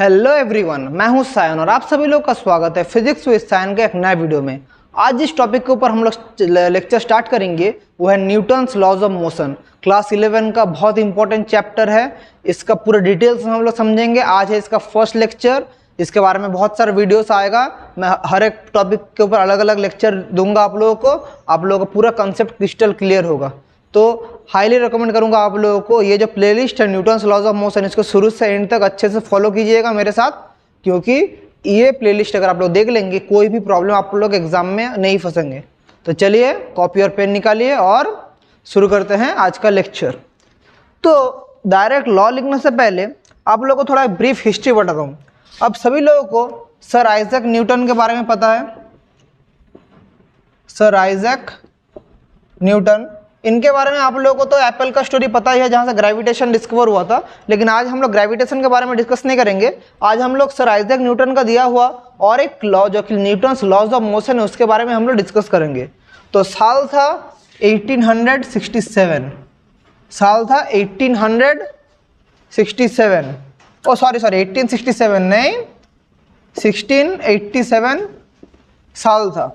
Hello everyone, मैं हूं सायन और आप सभी लोग का स्वागत है फिजिक्स विद सायन के एक नए वीडियो में। आज जिस टॉपिक के ऊपर हम लोग लेक्चर स्टार्ट करेंगे वो है Newton's laws of motion. Class 11 का बहुत इंपॉर्टेंट चैप्टर है, इसका पूरा डिटेल्स हम लोग समझेंगे। आज है इसका फर्स्ट लेक्चर, इसके बारे में बहुत सारे वीडियोस आएगा। मैं हर एक टॉपिक के ऊपर अलग अलग लेक्चर दूंगा आप लोगों को पूरा कंसेप्ट क्रिस्टल क्लियर होगा। तो हाईली रिकमेंड करूंगा आप लोगों को ये जो प्लेलिस्ट है न्यूटन्स लॉज ऑफ मोशन, इसको शुरू से एंड तक अच्छे से फॉलो कीजिएगा मेरे साथ, क्योंकि ये प्लेलिस्ट अगर आप लोग देख लेंगे कोई भी प्रॉब्लम आप लोग एग्जाम में नहीं फंसेंगे। तो चलिए कॉपी और पेन निकालिए और शुरू करते हैं आज का लेक्चर। तो डायरेक्ट लॉ लिखने से पहले आप लोगों को थोड़ा ब्रीफ हिस्ट्री बताता हूँ। अब सभी लोगों को सर आइजैक न्यूटन के बारे में पता है। सर आइजैक न्यूटन, इनके बारे में आप लोगों को तो एप्पल का स्टोरी पता ही है जहाँ से ग्रेविटेशन डिस्कवर हुआ था, लेकिन आज हम लोग ग्रेविटेशन के बारे में डिस्कस नहीं करेंगे। आज हम लोग सर आइजैक न्यूटन का दिया हुआ और एक लॉ जो कि न्यूटन्स लॉज ऑफ मोशन है उसके बारे में हम लोग डिस्कस करेंगे। तो साल था 1867, साल था 1867, ओ सॉरी 1867 नहीं, 1687 साल था।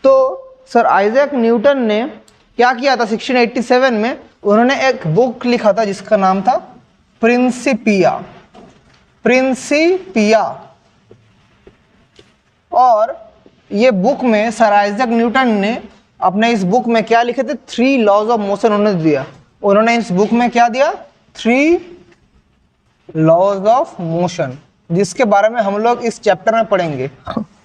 तो सर आइजैक न्यूटन ने क्या किया था 1687 में, उन्होंने एक बुक लिखा था जिसका नाम था प्रिंसिपिया। प्रिंसिपिया, और ये बुक में सर आइजैक न्यूटन ने अपने इस बुक में क्या लिखे थे, 3 लॉज ऑफ मोशन उन्होंने दिया। उन्होंने इस बुक में क्या दिया, 3 लॉज ऑफ मोशन, जिसके बारे में हम लोग इस चैप्टर में पढ़ेंगे।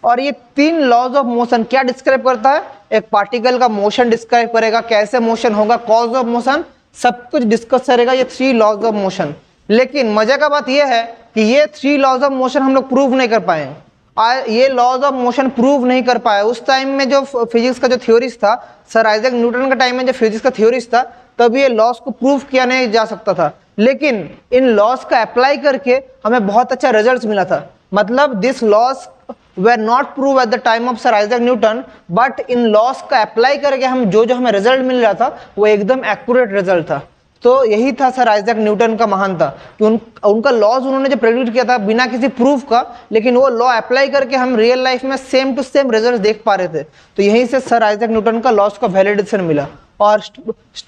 और ये 3 लॉज ऑफ मोशन क्या डिस्क्राइब करता है, एक पार्टिकल का मोशन डिस्क्राइब करेगा, कैसे मोशन होगा, कॉज ऑफ मोशन, सब कुछ डिस्कस करेगा ये 3 लॉज ऑफ मोशन। लेकिन मजे का बात यह है कि ये 3 लॉज ऑफ मोशन हम लोग प्रूव नहीं कर पाए। ये लॉज ऑफ मोशन प्रूव नहीं कर पाए। उस टाइम में जो फिजिक्स का जो थ्योरीज था, सर आइजैक न्यूटन का टाइम में जो फिजिक्स का थ्योरीज था, तब ये लॉज को प्रूव किया नहीं जा सकता था। लेकिन इन लॉज का अप्लाई करके हमें बहुत अच्छा रिजल्ट मिला था। मतलब this laws were not proved at the time of Sir Isaac Newton, but in laws का अप्लाई करके हम जो हमें रिजल्ट मिल रहा था वो एकदम एक्यूरेट रिजल्ट था। तो यही था सर आइजैक न्यूटन का महानता कि उनका लॉज उन्होंने जो प्रेडिक्ट किया था बिना किसी प्रूफ का, लेकिन वो लॉ अप्लाई करके हम रियल लाइफ में सेम टू सेम रिजल्ट देख पा रहे थे। तो यहीं से सर आइजैक न्यूटन का लॉज का वैलिडेशन मिला। और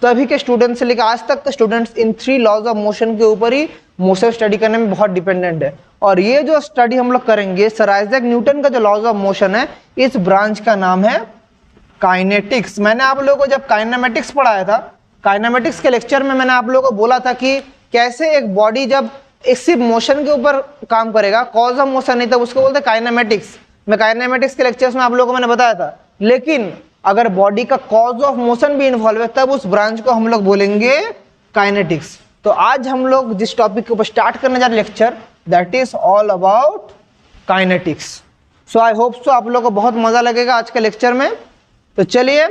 तभी के स्टूडेंट्स से लेकर आज तक के स्टूडेंट्स इन 3 लॉज ऑफ मोशन के ऊपर ही मोशन स्टडी करने में बहुत डिपेंडेंट है। और ये जो स्टडी हम लोग करेंगे सर आइजैक न्यूटन का जो लॉज ऑफ मोशन है, इस ब्रांच का नाम है काइनेटिक्स। मैंने आप लोगों को जब काइनेमेटिक्स पढ़ाया था, काइनेमेटिक्स के लेक्चर में मैंने आप लोगों को बोला था कि कैसे एक बॉडी जब सिर्फ मोशन के ऊपर काम करेगा, कॉज ऑफ मोशन नहीं, तब उसको बोलते काइनेमेटिक्स। मैं काइनेमेटिक्स के लेक्चर्स में आप लोगों को मैंने बताया था। लेकिन अगर बॉडी का कॉज ऑफ मोशन भी इन्वॉल्व है तब उस ब्रांच को हम लोग बोलेंगे काइनेटिक्स। तो आज हम लोग जिस टॉपिक के ऊपर स्टार्ट करने जा रहे lecture, that is all about kinetics. So I hope so आप लोगों को बहुत मजा लगेगा आज के लेक्चर में। तो चलिए,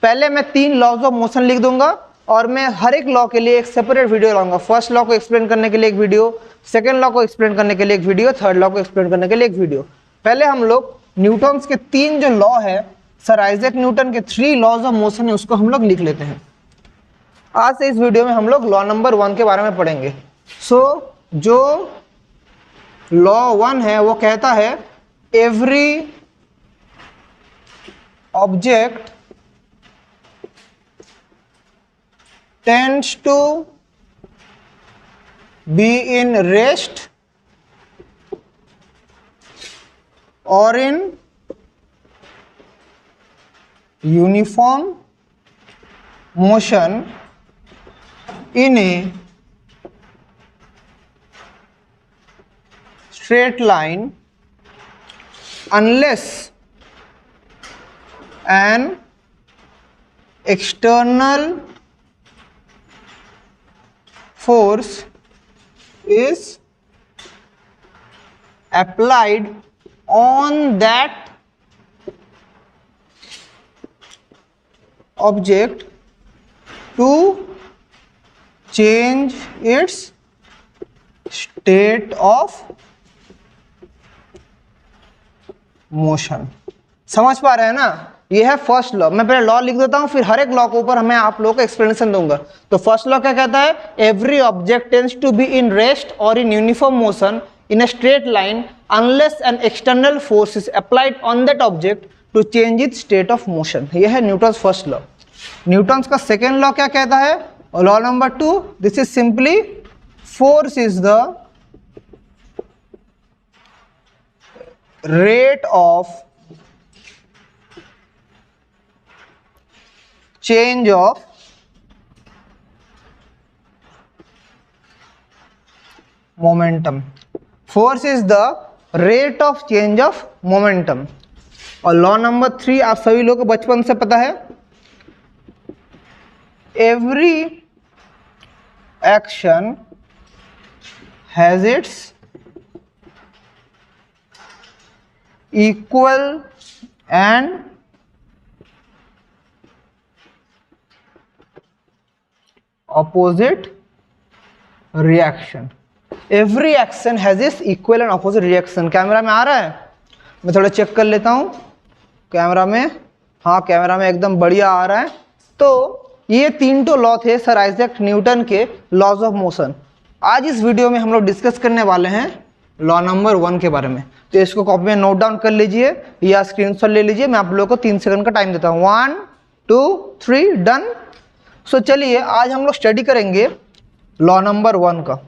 पहले मैं 3 लॉज ऑफ मोशन लिख दूंगा और मैं हर एक लॉ के लिए एक सेपरेट वीडियो लाऊंगा। फर्स्ट लॉ को एक्सप्लेन करने के लिए एक वीडियो, सेकेंड लॉ को एक्सप्लेन करने के लिए एक वीडियो, थर्ड लॉ को एक्सप्लेन करने के लिए एक वीडियो। पहले हम लोग न्यूटन्स के 3 जो लॉ है, सर आइजैक न्यूटन के 3 लॉज ऑफ मोशन है, उसको हम लोग लिख लेते हैं। आज से इस वीडियो में हम लोग लॉ नंबर 1 के बारे में पढ़ेंगे। सो जो लॉ 1 है वो कहता है every object tends to be in rest और in uniform motion in a straight line unless an external force is applied on that object to change its state of motion। समझ पा रहे हैं ना, ये है फर्स्ट लॉ। मैं पहले लॉ लिख देता हूं, फिर हर एक लॉ के ऊपर मैं आप लोगों को एक्सप्लेनेशन दूंगा। तो फर्स्ट लॉ क्या कहता है, every object tends to be in rest और in uniform motion in a straight line unless an external force is applied on that object to change its state of motion. यह है Newton's first law. Newton's का second law क्या कहता है? Law number 2, this is simply force is the rate of change of momentum. Force is the rate of change of momentum. और law number 3 आप सभी लोगों को बचपन से पता है, every action has its equal and opposite reaction. Every action has its equal and opposite reaction. Camera में आ रहा है? मैं थोड़ा चेक कर लेता हूँ कैमरा में. हाँ, कैमरा में एकदम बढ़िया आ रहा है. तो ये 3 तो लॉ थे सर आइजैक न्यूटन के लॉज ऑफ मोशन. आज इस वीडियो में हम लोग डिस्कस करने वाले हैं लॉ नंबर 1 के बारे में. तो इसको कॉपी में नोट डाउन कर लीजिए या स्क्रीनशॉट ले लीजिए. मैं आप लोगों को 3 सेकंड का टाइम देता हूँ. 1 2 3 डन. सो चलिए आज हम लोग स्टडी करेंगे लॉ नंबर 1 का.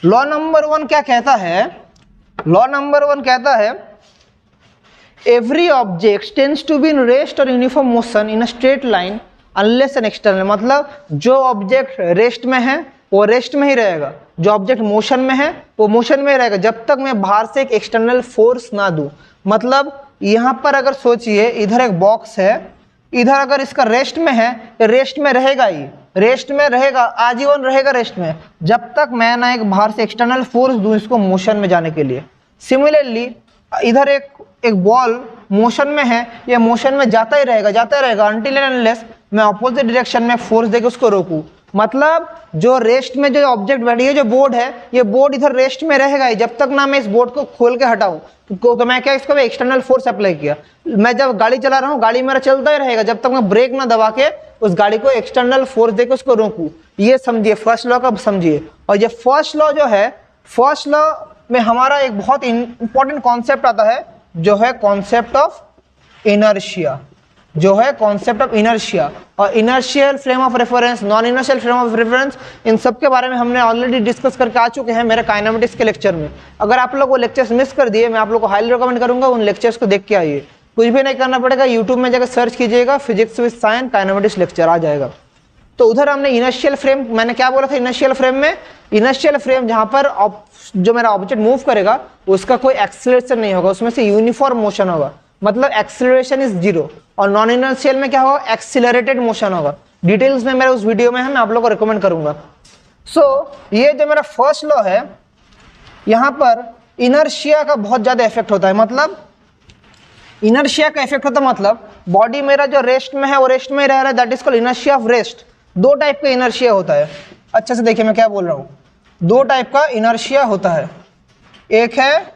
लॉ नंबर 1 क्या कहता है? लॉ नंबर 1 कहता है every object tends to be in rest और uniform motion in a straight line unless an external. मतलब जो ऑब्जेक्ट रेस्ट में है वो रेस्ट में ही रहेगा, जो ऑब्जेक्ट मोशन में है वो मोशन में ही रहेगा जब तक मैं बाहर से एक एक्सटर्नल फोर्स ना दूं. मतलब यहाँ पर अगर सोचिए इधर एक बॉक्स है, इधर अगर इसका रेस्ट में है तो रेस्ट में रहेगा ही, रेस्ट में रहेगा, आजीवन रहेगा रेस्ट में जब तक मैं ना एक बाहर से एक्सटर्नल फोर्स दूं इसको मोशन में जाने के लिए. सिमिलरली इधर एक बॉल मोशन में है, ये मोशन में जाता ही रहेगा अनटिल एंड अनलेस मैं अपोजिट डायरेक्शन में फोर्स देके उसको रोकूं. मतलब जो रेस्ट में जो ऑब्जेक्ट बैठी है, जो बोर्ड है, ये बोर्ड इधर रेस्ट में रहेगा ही जब तक ना मैं इस बोर्ड को खोल के हटाऊं. तो मैं क्या इसको एक्सटर्नल फोर्स अप्लाई किया. मैं जब गाड़ी चला रहा हूँ गाड़ी मेरा चलता ही रहेगा जब तक मैं ब्रेक ना दबा के उस गाड़ी को एक्सटर्नल फोर्स देके उसको रोकूं. ये समझिए फर्स्ट लॉ का समझिए. और ये फर्स्ट लॉ जो है, फर्स्ट लॉ में हमारा एक बहुत इंपॉर्टेंट कॉन्सेप्ट आता है जो है कॉन्सेप्ट ऑफ इनर्शिया. और inertial frame of reference, non inertial frame of reference, इन सब के बारे में हमने ऑलरेडी डिस्कस करके आ चुके हैं मेरे काइनेमेटिक्स के लेक्चर में. अगर आप लोग वो लेक्चर्स मिस कर दिए, मैं आप लोग को हाईली रिकमेंड करूंगा उन लेक्चर्स को देख के आइए. कुछ भी नहीं करना पड़ेगा, यूट्यूब में जाकर सर्च कीजिएगा physics with science kinematics lecture आ जाएगा. तो उधर हमने इनर्शियल फ्रेम, मैंने क्या बोला था इनर्शियल फ्रेम में, इनर्शियल फ्रेम जहाँ पर जो मेरा ऑब्जेक्ट मूव करेगा उसका कोई एक्सीलरेशन नहीं होगा, उसमें से यूनिफॉर्म मोशन होगा. मतलब एक्सीलरेशन इज 0. और नॉन इनर्शियल में क्या होगा? एक्सीलरेटेड मोशन होगा. डिटेल्स में मेरे उस वीडियो में है, मैं आप लोगों को रिकमेंड करूंगा. सो ये जो मेरा फर्स्ट लॉ है, यहाँ पर इनर्शिया का बहुत ज्यादा इफेक्ट होता है. मतलब इनर्शिया का इफेक्ट होता है मतलब बॉडी मेरा जो रेस्ट में है वो रेस्ट में ही रह रहा है, that is called inertia of rest. 2 type का इनर्शिया होता है. अच्छे से देखिए मैं क्या बोल रहा हूँ. 2 टाइप का इनर्शिया होता है. एक है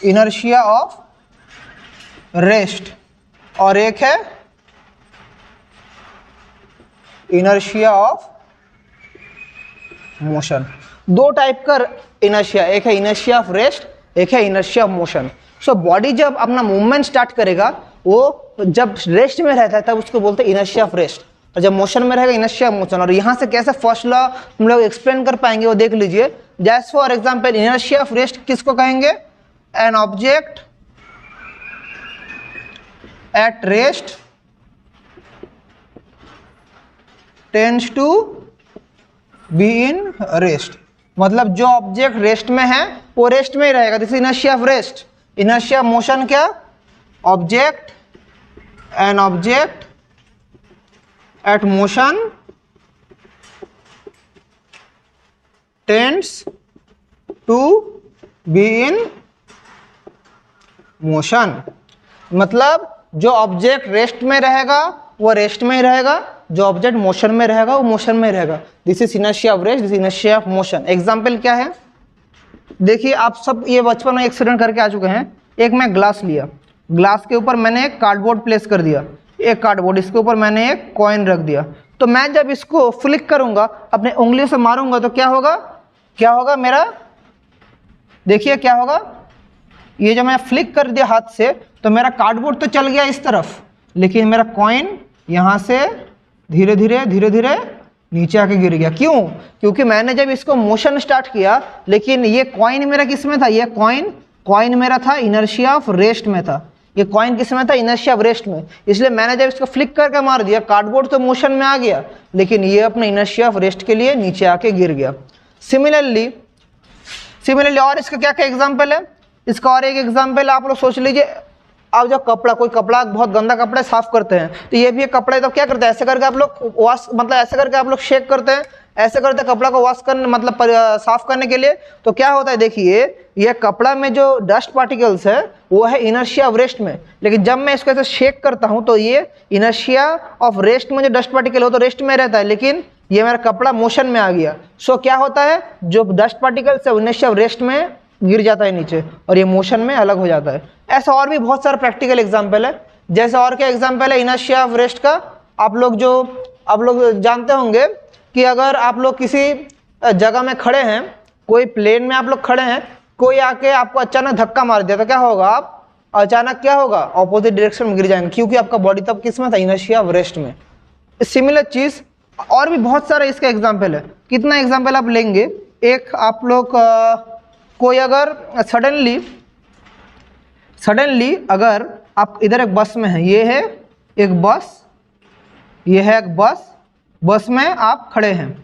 इनर्शिया ऑफ रेस्ट और एक है इनर्शिया ऑफ मोशन. 2 टाइप का इनर्शिया, एक है इनर्शिया ऑफ रेस्ट, एक है inertia of motion. So body जब अपना मूवमेंट स्टार्ट करेगा वो जब रेस्ट में रहता है तब उसको बोलते हैं इनर्शिया ऑफ रेस्ट, और जब मोशन में रहेगा इनर्शिया ऑफ मोशन. और यहाँ से कैसे फर्स्ट लॉ हम लोग एक्सप्लेन कर पाएंगे वो देख लीजिए. जैसे for example inertia of rest किसको कहेंगे? An object at rest tends to be in rest. मतलब जो ऑब्जेक्ट रेस्ट में है वो रेस्ट में ही रहेगा. This inertia of rest. Inertia of motion क्या? Object, an object at motion tends to be in motion. मतलब जो ऑब्जेक्ट रेस्ट में रहेगा वो रेस्ट में ही रहेगा, जो ऑब्जेक्ट मोशन में रहेगा वो मोशन में रहेगा. This is inertia of rest, this inertia of motion. Example क्या है? देखिए आप सब ये बचपन में एक्सीडेंट करके आ चुके हैं. एक मैं ग्लास लिया, ग्लास के ऊपर मैंने एक कार्डबोर्ड प्लेस कर दिया, एक कार्डबोर्ड, इसके ऊपर मैंने एक कॉइन रख दिया. तो मैं जब इसको फ्लिक करूंगा, अपने उंगलियों से मारूंगा तो क्या होगा? क्या होगा मेरा, देखिए क्या होगा, ये जो मैं फ्लिक कर दिया हाथ से तो मेरा कार्डबोर्ड तो चल गया इस तरफ, लेकिन मेरा कॉइन यहाँ से धीरे धीरे नीचे आके गिर गया। क्यों? क्योंकि मैंने जब इसको मोशन स्टार्ट किया, लेकिन ये कॉइन मेरा किस में था, ये कॉइन मेरा था इनर्शिया ऑफ रेस्ट में था। ये कॉइन किस में था, इनर्शिया ऑफ रेस्ट में। इसलिए मैंने जब इसको फ्लिक करके मार दिया, कार्डबोर्ड तो मोशन में आ गया, लेकिन ये अपने इनर्शिया ऑफ रेस्ट के लिए नीचे आके गिर गया। सिमिलरली और इसका क्या क्या एग्जाम्पल है, इसका और एक एग्जाम्पल आप लोग सोच लीजिए। अब जब कोई कपड़ा बहुत गंदा कपड़ा साफ करते हैं, तो ये भी एक कपड़े तो क्या करते हैं, ऐसे करके आप लोग वॉश, मतलब ऐसे करके आप लोग शेक करते हैं, ऐसे करते हैं कपड़ा को वॉश करने, मतलब साफ करने के लिए। तो क्या होता है, देखिए ये कपड़ा में जो डस्ट पार्टिकल्स है वो है इनर्शिया ऑफ रेस्ट में, लेकिन जब मैं इसको ऐसे शेक करता हूँ तो ये इनर्शिया ऑफ रेस्ट में जो डस्ट पार्टिकल हो तो रेस्ट में रहता है, लेकिन ये मेरा कपड़ा मोशन में आ गया। सो क्या होता है, जो डस्ट पार्टिकल्स है इनर्शिया ऑफ रेस्ट में गिर जाता है नीचे और ये मोशन में अलग हो जाता है। ऐसा और भी बहुत सारा प्रैक्टिकल एग्जाम्पल है। जैसे और क्या एग्जाम्पल है इनर्शिया ऑफ रेस्ट का, आप लोग जानते होंगे कि अगर आप लोग किसी जगह में खड़े हैं, कोई प्लेन में आप लोग खड़े हैं, कोई आके आपको अचानक धक्का मार दिया तो क्या होगा, आप अचानक क्या होगा, ऑपोजिट डायरेक्शन में गिर जाएंगे, क्योंकि आपका बॉडी तब किस में था, इनर्शिया ऑफ रेस्ट में। सिमिलर चीज और भी बहुत सारा इसका एग्जाम्पल है। कितना एग्जाम्पल आप लेंगे, एक आप लोग कोई अगर सडनली अगर आप इधर एक बस में हैं, ये है एक बस, ये है एक बस में आप खड़े हैं,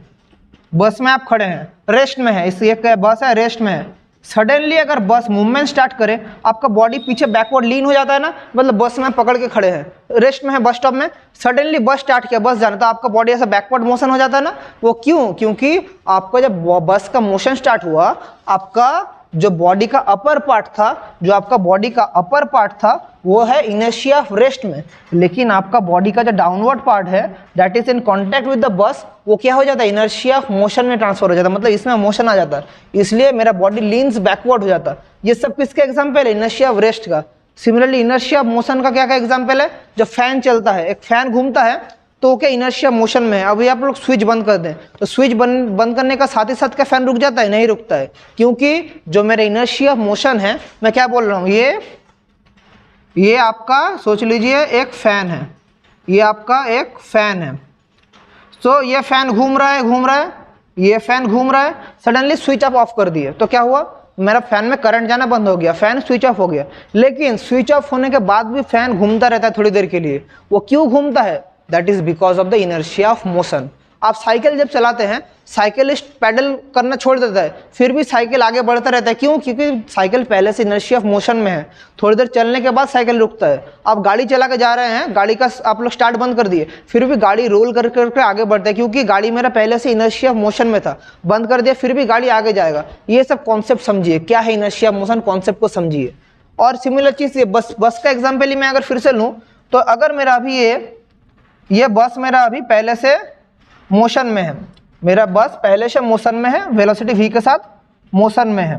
रेस्ट में है, इस एक बस है रेस्ट में है। सडनली अगर बस मूवमेंट स्टार्ट करे, आपका बॉडी पीछे बैकवर्ड लीन हो जाता है ना, मतलब बस में पकड़ के खड़े हैं, रेस्ट में है बस स्टॉप में, सडनली बस स्टार्ट किया, बस जाना, तो आपका बॉडी ऐसा बैकवर्ड मोशन हो जाता है ना। वो क्यों? क्योंकि आपका जब बस का मोशन स्टार्ट हुआ, आपका जो बॉडी का अपर पार्ट था, वो है इनर्शिया ऑफ रेस्ट में, लेकिन आपका बॉडी का जो डाउनवर्ड पार्ट है that is in contact with the bus, वो क्या हो जाता है, इनर्शिया ऑफ मोशन में ट्रांसफर हो जाता है, मतलब इसमें मोशन आ जाता है, इसलिए मेरा बॉडी लीन्स बैकवर्ड हो जाता है। ये सब किसका एग्जाम्पल है, इनर्शिया ऑफ रेस्ट का। सिमिलरली इनर्शिया ऑफ मोशन का क्या क्या एग्जाम्पल है, जब फैन चलता है, एक फैन घूमता है तो क्या इनर्शिया मोशन में है। अभी आप लोग स्विच बंद कर दें तो स्विच बंद करने का साथ ही साथ क्या फैन रुक जाता है, नहीं रुकता है, क्योंकि जो मेरा इनर्शिया ऑफ मोशन है, मैं क्या बोल रहा हूँ, ये आपका सोच लीजिए एक फैन है, ये आपका एक फैन है। सो ये फैन घूम रहा है, ये फैन घूम रहा है, सडनली स्विच आप ऑफ कर दिए तो क्या हुआ, मेरा फैन में करंट जाना बंद हो गया, फैन स्विच ऑफ हो गया। लेकिन स्विच ऑफ होने के बाद भी फैन घूमता रहता है थोड़ी देर के लिए। वो क्यों घूमता है, that is because of the inertia of motion. आप साइकिल जब चलाते हैं, साइकिलिस्ट पैडल करना छोड़ देता है, फिर भी साइकिल आगे बढ़ता रहता है, क्यों? क्योंकि साइकिल पहले से इनर्शिया ऑफ मोशन में है, थोड़ी देर चलने के बाद साइकिल रुकता है। आप गाड़ी चला के जा रहे हैं, गाड़ी का आप लोग स्टार्ट बंद कर दिए, फिर भी गाड़ी रोल करके आगे बढ़ता है, क्योंकि गाड़ी मेरा पहले से इनर्शिया ऑफ मोशन में था, बंद कर दिया फिर भी गाड़ी आगे जाएगा। ये सब कॉन्सेप्ट समझिए, क्या है इनर्शिया ऑफ मोशन, कॉन्सेप्ट को समझिए। और सिमिलर चीज ये बस का एग्जाम्पल ही मैं अगर फिर से लूँ, तो अगर मेरा अभी ये बस मेरा अभी पहले से मोशन में है, मेरा बस पहले से मोशन में है, वेलोसिटी v के साथ मोशन में है,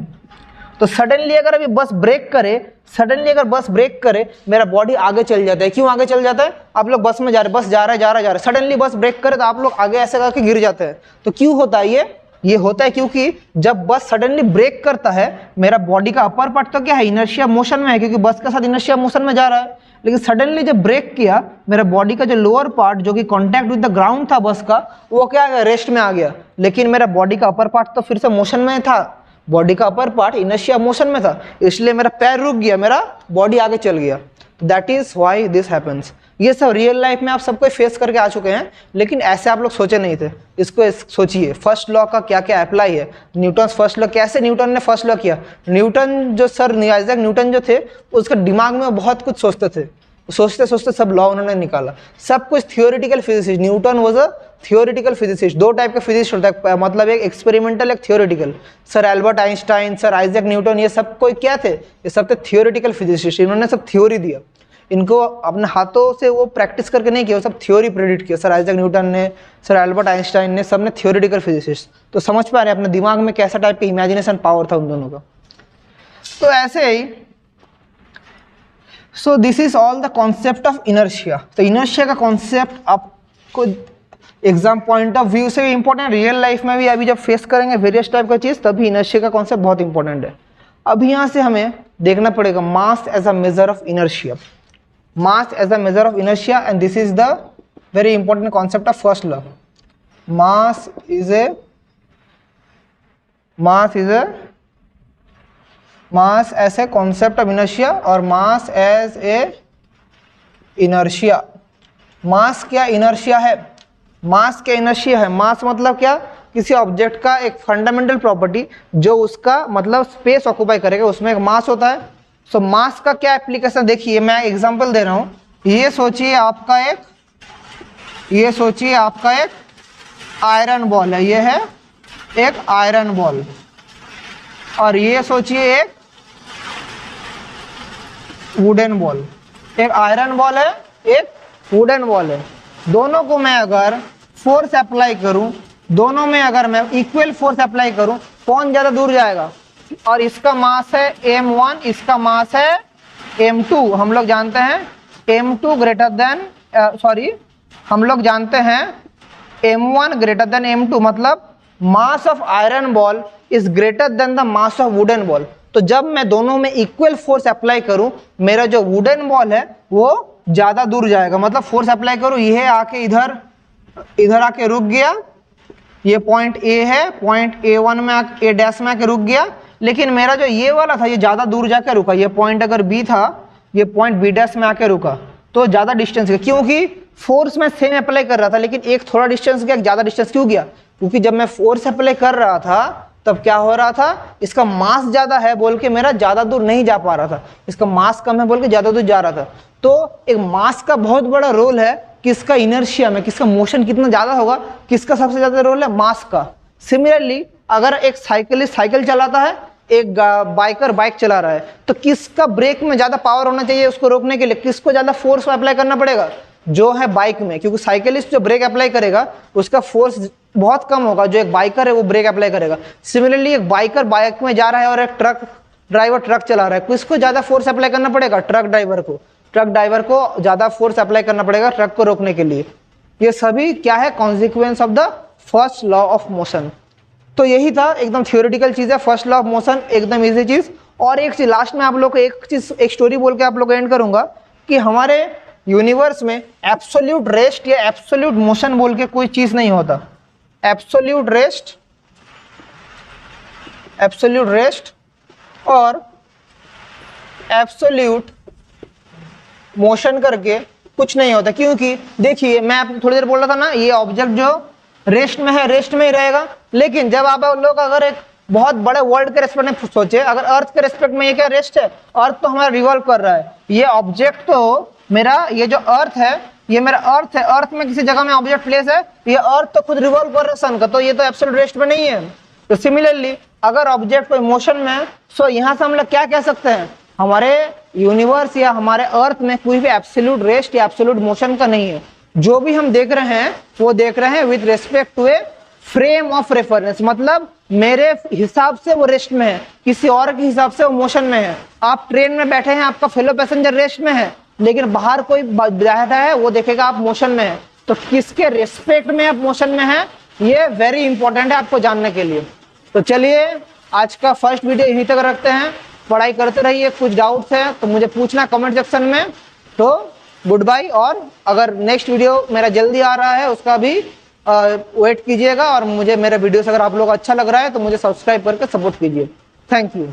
तो सडनली अगर अभी बस ब्रेक करे, मेरा बॉडी आगे चल जाता है। क्यों आगे चल जाता है? आप लोग बस में जा रहे, बस जा रहा है, सडनली बस ब्रेक करे तो आप लोग आगे ऐसे करके गिर जाते हैं। तो क्यों होता है ये होता है क्योंकि जब बस सडनली ब्रेक करता है, मेरा बॉडी का अपर पार्ट तो क्या है, इनर्शिया मोशन में है, क्योंकि बस के साथ इनर्शिया मोशन में जा रहा है। लेकिन सडनली जब ब्रेक किया, मेरा बॉडी का जो लोअर पार्ट जो कि कांटेक्ट विद द ग्राउंड था बस का, वो क्या है, रेस्ट में आ गया। लेकिन मेरा बॉडी का अपर पार्ट तो फिर से मोशन में था, बॉडी का अपर पार्ट इनर्शिया मोशन में था, इसलिए मेरा पैर रुक गया, मेरा बॉडी आगे चल गया। That is why this happens. ये सब रियल लाइफ में आप सबको फेस करके आ चुके हैं, लेकिन ऐसे आप लोग सोचे नहीं थे। इसको सोचिए, फर्स्ट लॉ का क्या क्या अप्लाई है, न्यूटन फर्स्ट लॉ, कैसे न्यूटन ने फर्स्ट लॉ किया। न्यूटन जो सर आइजैक न्यूटन जो थे, उसके दिमाग में बहुत कुछ सोचते थे, सोचते सोचते सब लॉ उन्होंने निकाला, सब कुछ theoretical physicist. Newton was a theoretical physicist. दो टाइप के फिजिसिस्ट होता है, मतलब एक एक्सपेरिमेंटल, एक theoretical. Sir Albert Einstein, sir Isaac Newton, ये सब कोई क्या थे, ये सब थे थियोरिटिकल फिजिसिस्ट। इन्होंने सब थ्योरी दिया, इनको अपने हाथों से वो प्रैक्टिस करके नहीं किया, वो सब थ्योरी प्रेडिक्ट किया। सर आइजैक न्यूटन ने, सर एल्बर्ट आइंस्टाइन ने, सब ने थियोरिटिकल फिजिसिस्ट। तो समझ पा रहे हैं अपने दिमाग में कैसा टाइप का इमेजिनेशन पावर था उन दोनों का। तो ऐसे ही so this is all the concept of inertia. तो इनर्शिया का कॉन्सेप्ट आपको एग्जाम पॉइंट ऑफ व्यू से भी इंपॉर्टेंट, रियल लाइफ में भी अभी जब फेस करेंगे वेरियस टाइप का चीज़, तभी इनर्शिया का कॉन्सेप्ट बहुत इंपॉर्टेंट है। अब यहाँ से हमें देखना पड़ेगा mass as a measure of inertia, mass as a measure of inertia, and this is the very important concept of first law. Mass is a mass as a concept of inertia और mass as ए inertia. मास क्या inertia है? मास क्या inertia है? मास मतलब क्या? किसी object का एक फंडामेंटल प्रॉपर्टी जो उसका मतलब स्पेस ऑक्यूपाई करेगा, उसमें एक मास होता है। सो मास का क्या एप्लीकेशन, देखिए मैं एग्जांपल दे रहा हूँ। ये सोचिए आपका एक आयरन बॉल है, ये है एक आयरन बॉल, और ये सोचिए एक वुडन बॉल। एक आयरन बॉल है, एक वुडन बॉल है। दोनों को मैं अगर फोर्स अप्लाई करूं, दोनों में अगर मैं इक्वल फोर्स अप्लाई करूं, कौन ज्यादा दूर जाएगा? और इसका मास है m1, इसका मास है m2। हम लोग जानते हैं m2 ग्रेटर देन हम लोग जानते हैं m1 ग्रेटर देन m2, मतलब mass of iron ball is greater than the mass of wooden ball. तो जब मैं दोनों में इक्वल फोर्स अप्लाई करूं, मेरा जो वुडन बॉल है वो ज्यादा दूर जाएगा। मतलब फोर्स अप्लाई करूं, यह आके इधर आके रुक गया, ये पॉइंट ए है, पॉइंट A1 में ए डैश में आके रुक गया, लेकिन मेरा जो ये वाला था ये ज्यादा दूर जाके रुका। ये पॉइंट अगर B था, ये पॉइंट B डैश में आके रुका, तो ज्यादा डिस्टेंस गया, क्योंकि फोर्स में सेम अप्लाई कर रहा था, लेकिन एक थोड़ा डिस्टेंस गया। ज्यादा डिस्टेंस क्यों गया? क्योंकि जब मैं फोर्स अप्लाई कर रहा था तब क्या हो रहा था, इसका मास ज्यादा है बोल के मेरा ज्यादा दूर नहीं जा पा रहा था, इसका मास कम है बोल के ज्यादा दूर जा रहा था। तो एक मास का बहुत बड़ा रोल है किसका? इनर्शिया में। किसका मोशन कितना ज्यादा होगा, किसका सबसे ज्यादा रोल है? मास का। सिमिलरली अगर एक साइकिलिस्ट साइकिल चलाता है, एक बाइकर बाइक चला रहा है, तो किसका ब्रेक में ज्यादा पावर होना चाहिए उसको रोकने के लिए? किसको ज्यादा फोर्स अप्लाई करना पड़ेगा? जो है बाइक में, क्योंकि साइकिलिस्ट जो ब्रेक अप्लाई करेगा उसका फोर्स बहुत कम होगा, जो एक बाइकर है वो ब्रेक अप्लाई करेगा। सिमिलरली एक बाइकर बाइक में जा रहा है और एक ट्रक ड्राइवर ट्रक चला रहा है, किसको ज्यादा फोर्स अप्लाई करना पड़ेगा? ट्रक ड्राइवर को ज्यादा फोर्स अप्लाई करना पड़ेगा ट्रक को रोकने के लिए। ये सभी क्या है? Consequence of the first law of motion. तो यही था, एकदम थियोरेटिकल चीज है फर्स्ट लॉ ऑफ मोशन, एकदम इजी चीज। और एक चीज लास्ट में आप लोग को एक स्टोरी बोल के आप लोग एंड करूंगा कि हमारे यूनिवर्स में एब्सोल्यूट रेस्ट या एब्सोल्यूट मोशन बोल के कोई चीज नहीं होता। एब्सोल्यूट रेस्ट और एब्सोल्यूट मोशन करके कुछ नहीं होता। क्योंकि देखिए मैं आपको थोड़ी देर बोल रहा था ना, ये ऑब्जेक्ट जो रेस्ट में है रेस्ट में ही रहेगा, लेकिन जब आप लोग अगर एक बहुत बड़े वर्ल्ड के रेस्पेक्ट में सोचे, अगर अर्थ के रेस्पेक्ट में ये क्या रेस्ट है? अर्थ तो हमारा रिवॉल्व कर रहा है। ये ऑब्जेक्ट तो मेरा, ये जो अर्थ है ये मेरा अर्थ है, अर्थ में किसी जगह में ऑब्जेक्ट प्लेस है, ये अर्थ तो खुद रिवॉल्व कर रहा है सन का, तो ये तो एब्सोल्यूट रेस्ट में नहीं है। तो सिमिलरली अगर ऑब्जेक्ट कोई मोशन में है, सो यहाँ से हम लोग क्या कह सकते हैं? हमारे यूनिवर्स या हमारे अर्थ में कोई भी एब्सोल्यूट रेस्ट या एब्सोल्यूट मोशन का नहीं है। जो भी हम देख रहे हैं वो देख रहे हैं with respect to a frame of reference, मतलब मेरे हिसाब से वो रेस्ट में है, किसी और के हिसाब से वो मोशन में है। आप ट्रेन में बैठे हैं, आपका फेलो पैसेंजर रेस्ट में है, लेकिन बाहर कोई बैठा है वो देखेगा आप मोशन में है। तो किसके रेस्पेक्ट में आप मोशन में है, ये वेरी इंपॉर्टेंट है आपको जानने के लिए। तो चलिए आज का फर्स्ट वीडियो यहीं तक रखते हैं। पढ़ाई करते रहिए, कुछ डाउट्स है तो मुझे पूछना कमेंट सेक्शन में। तो गुड बाय, और अगर नेक्स्ट वीडियो मेरा जल्दी आ रहा है उसका भी वेट कीजिएगा, और मुझे मेरे वीडियोस अगर आप लोग अच्छा लग रहा है तो मुझे सब्सक्राइब करके सपोर्ट कीजिए। Thank you.